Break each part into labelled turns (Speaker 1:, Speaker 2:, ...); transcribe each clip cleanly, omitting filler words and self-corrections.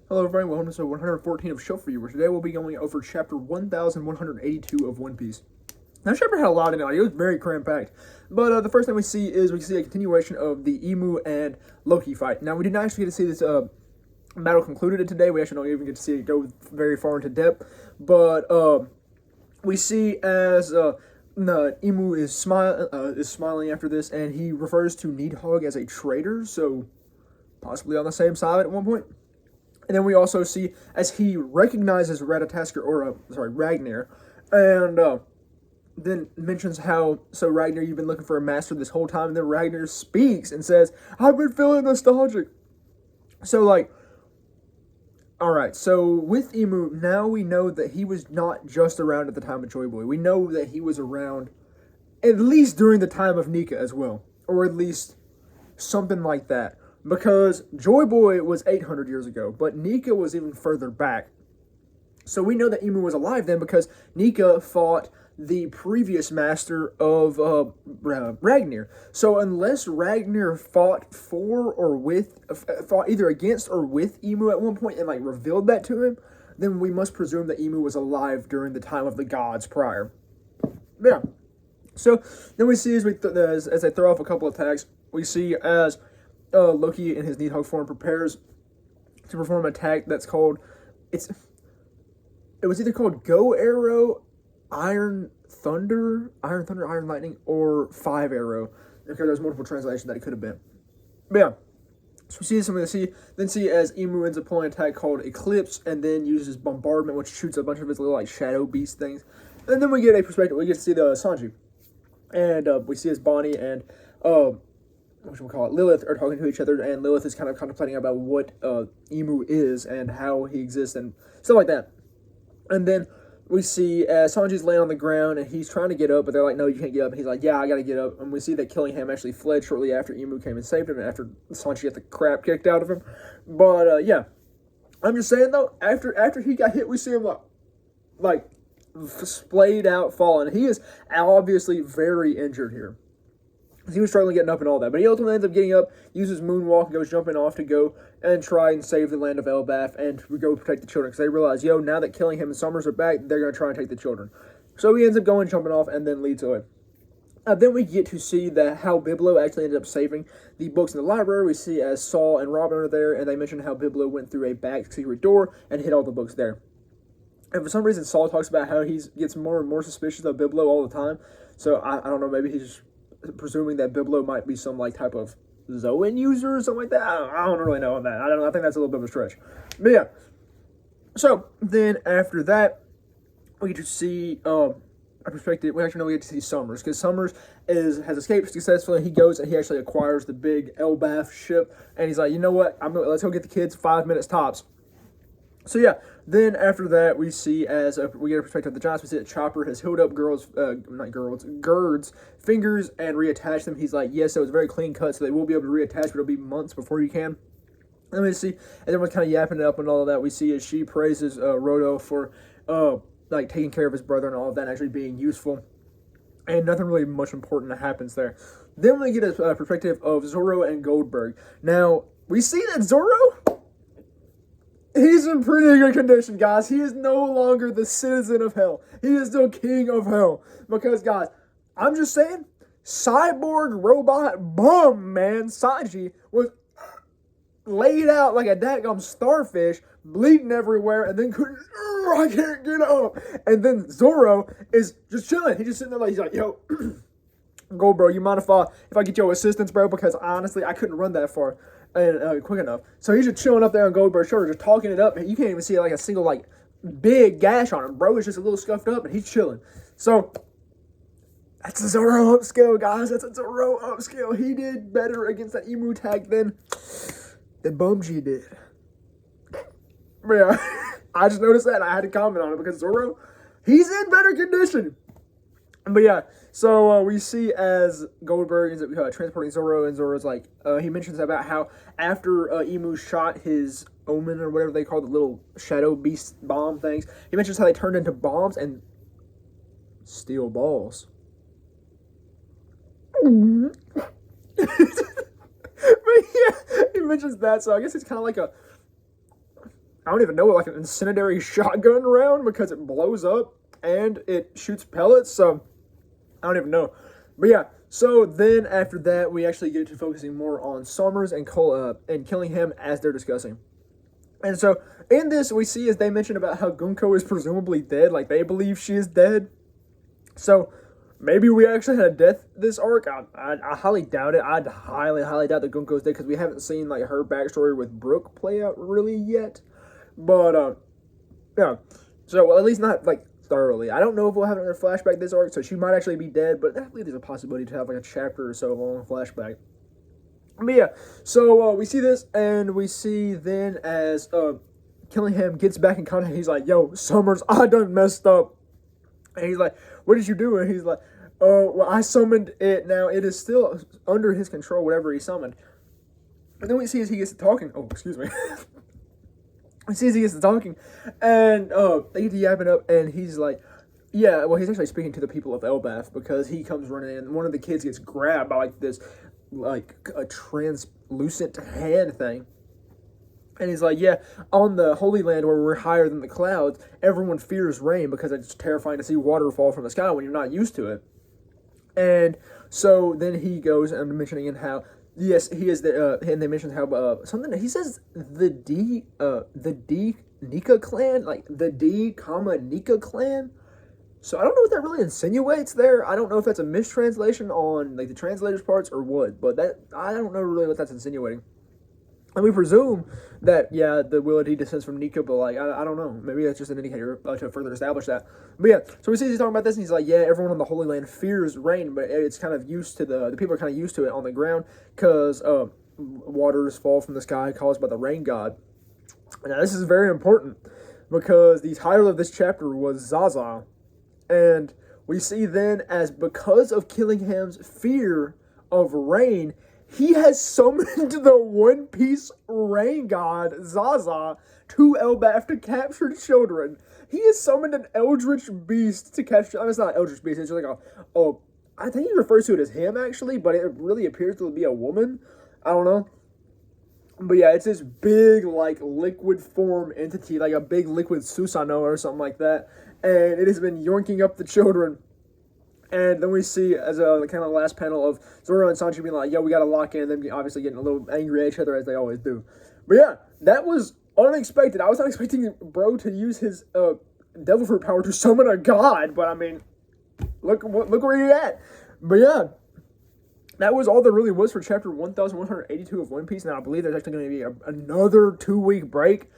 Speaker 1: Hello everybody, welcome to episode 114 of Shelf Review, where today we'll be going over chapter 1182 of One Piece. Now, this chapter had a lot in it, it was very cram-packed, but the first thing we see is a continuation of the Emu and Loki fight. Now, we did not actually get to see this battle concluded today, we actually don't even get to see it go very far into depth, but we see as the Emu is smiling after this, and he refers to Needhog as a traitor, so possibly on the same side at one point. And then we also see as he recognizes Ragnar, and then mentions how, so Ragnar, you've been looking for a master this whole time, and then Ragnar speaks and says, I've been feeling nostalgic. So, alright, so with Emu, now we know that he was not just around at the time of Joy Boy. We know that he was around at least during the time of Nika as well, or at least something like that. Because Joy Boy was 800 years ago, but Nika was even further back. So we know that Emu was alive then because Nika fought the previous master of Ragnar. So unless Ragnar fought either against or with Emu at one point and revealed that to him, then we must presume that Emu was alive during the time of the gods prior. Yeah. So then we see as they throw off a couple attacks, we see as Loki in his Needhog form prepares to perform an attack that's called, it was either called Go Arrow, Iron Thunder, Iron Lightning, or Five Arrow. Okay, there's multiple translations that it could have been. But yeah, so we see something then see as Emu ends up pulling an attack called Eclipse, and then uses Bombardment, which shoots a bunch of his little shadow beast things. And then we get a perspective, we get to see the Sanji. And we see as Bonnie and Lilith are talking to each other, and Lilith is kind of contemplating about what Emu is and how he exists and stuff like that. And then we see Sanji's laying on the ground, and he's trying to get up, but they're like, no, you can't get up. And he's like, yeah, I gotta get up. And we see that Killingham actually fled shortly after Emu came and saved him, and after Sanji got the crap kicked out of him. But, yeah. I'm just saying, though, after he got hit, we see him, splayed out, falling. He is obviously very injured here. He was struggling getting up and all that, but he ultimately ends up getting up, uses Moonwalk, and goes jumping off to go and try and save the land of Elbaf and to go protect the children, because they realize, now that Killingham and Summers are back, they're going to try and take the children. So he ends up going, jumping off, and then leads away. Then we get to see how Biblo actually ended up saving the books in the library. We see as Saul and Robin are there, and they mention how Biblo went through a back secret door and hid all the books there. And for some reason, Saul talks about how he gets more and more suspicious of Biblo all the time. So I don't know, maybe he's just presuming that Biblo might be some type of Zoan user or something like that. I don't really know on that. I don't know. I think that's a little bit of a stretch. But yeah. So then after that, we get to see a perspective. We actually know we get to see Summers, because Summers has escaped successfully. He goes and he actually acquires the big Elbaf ship, and he's like, you know what? Let's go get the kids. 5 minutes tops. So yeah, then after that, we see we get a perspective of the Giants. We see that Chopper has healed up Gerd's fingers and reattached them. He's like, yes, it was very clean cut, so they will be able to reattach, but it'll be months before you can. And we see, and everyone's kind of yapping it up and all of that. We see as she praises Rodo for taking care of his brother and all of that, and actually being useful. And nothing really much important happens there. Then we get a perspective of Zoro and Goldberg. Now, we see that Zoro, he's in pretty good condition, guys. He is no longer the citizen of hell. He is still king of hell. Because, guys, I'm just saying, cyborg robot bum, man, Sanji was laid out like a dadgum starfish, bleeding everywhere, and then I can't get up. And then Zoro is just chilling. He's just sitting there he's like, yo, Goldberg, you mind if I get your assistance, bro? Because honestly, I couldn't run that far and quick enough. So he's just chilling up there on Goldberg's shoulder, just talking it up, and you can't even see a single big gash on him, bro. It's just a little scuffed up, and he's chilling. So that's a Zoro upscale, guys. That's a Zoro upscale. He did better against that Emu tag than Bumji did. But yeah, I just noticed that, and I had to comment on it because Zoro, he's in better condition. But yeah, so we see as Goldberg ends up transporting Zoro, and Zoro's he mentions about how after Emu shot his Omen, or whatever they call the little shadow beast bomb things, he mentions how they turned into bombs and steel balls. But yeah, he mentions that, so I guess it's kind of like I don't even know, like an incendiary shotgun round because it blows up and it shoots pellets. So I don't even know. But yeah, so then after that, we actually get to focusing more on Summers and Killingham as they're discussing. And so in this, we see as they mention about how Gunko is presumably dead, like they believe she is dead. So maybe we actually had a death this arc. I highly doubt it. I'd highly doubt that Gunko's dead because we haven't seen like her backstory with Brooke play out really yet. But yeah, so well, at least not like thoroughly. I don't know if we'll have another flashback this arc, so she might actually be dead. But I believe there's a possibility to have like a chapter or so long flashback. But yeah, so we see this, and we see then as Killingham gets back in contact, he's like, "Yo, Summers, I done messed up." And he's like, "What did you do?" And he's like, "Oh, well, I summoned it. Now it is still under his control, whatever he summoned." And then we see as he gets to talking. Oh, excuse me. We see as he gets to talking, and they get to yapping up, and he's like, "Yeah, well, he's actually speaking to the people of Elbaf because he comes running in. And one of the kids gets grabbed by like this, like a translucent hand thing." And he's like, "Yeah, on the Holy Land where we're higher than the clouds, everyone fears rain because it's terrifying to see water fall from the sky when you're not used to it." And so then he goes and mentioning in how, yes, he is the, and they mentioned how, something, he says the D Nika clan, like the D, Nika clan. So I don't know what that really insinuates there. I don't know if that's a mistranslation on like the translator's parts or what, but that, I don't know really what that's insinuating. And we presume that, yeah, the Willardy descends from Nika, but, like, I don't know. Maybe that's just an indicator to further establish that. But, yeah, so we see he's talking about this, and he's like, yeah, everyone on the Holy Land fears rain, but it's kind of used to the people are kind of used to it on the ground because waters fall from the sky caused by the rain god. Now, this is very important because the title of this chapter was Zaza. And we see then as because of Killingham's fear of rain, he has summoned the One Piece rain god, Zaza, to Elbaf to capture children. He has summoned an eldritch beast to capture... I mean, it's not an eldritch beast, it's just like I think he refers to it as him, actually, but it really appears to be a woman. I don't know. But yeah, it's this big, like, liquid form entity, like a big liquid Susanoo or something like that. And it has been yoinking up the children. And then we see as a kind of last panel of Zoro and Sanji being like, "Yo, we gotta lock in," and them obviously getting a little angry at each other as they always do. But yeah, that was unexpected. I was not expecting Bro to use his devil fruit power to summon a god, but I mean, look where you're at. But yeah, that was all there really was for chapter 1182 of One Piece. Now I believe there's actually going to be another 2-week break.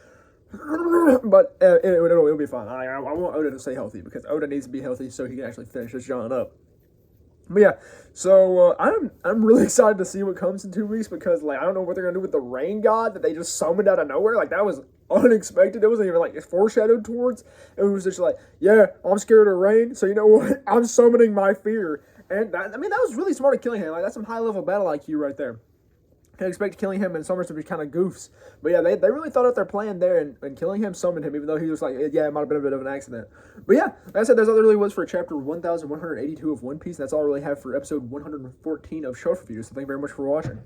Speaker 1: But it'll be fine. I want Oda to stay healthy because Oda needs to be healthy so he can actually finish this John up. But yeah, so I'm really excited to see what comes in 2 weeks because like I don't know what they're gonna do with the rain god that they just summoned out of nowhere. Like that was unexpected. It wasn't even like foreshadowed towards. It was just like, yeah, I'm scared of rain, so you know what? I'm summoning my fear. And that, I mean, that was really smart of Killingham. Like that's some high level battle IQ right there. I expect Killingham and Summers to be kind of goofs. But yeah, they really thought out their plan there, and Killingham summoned him, even though he was like, yeah, it might have been a bit of an accident. But yeah, like I said, that's all there really was for chapter 1182 of One Piece, and that's all I really have for episode 114 of Show Reviews. So thank you very much for watching.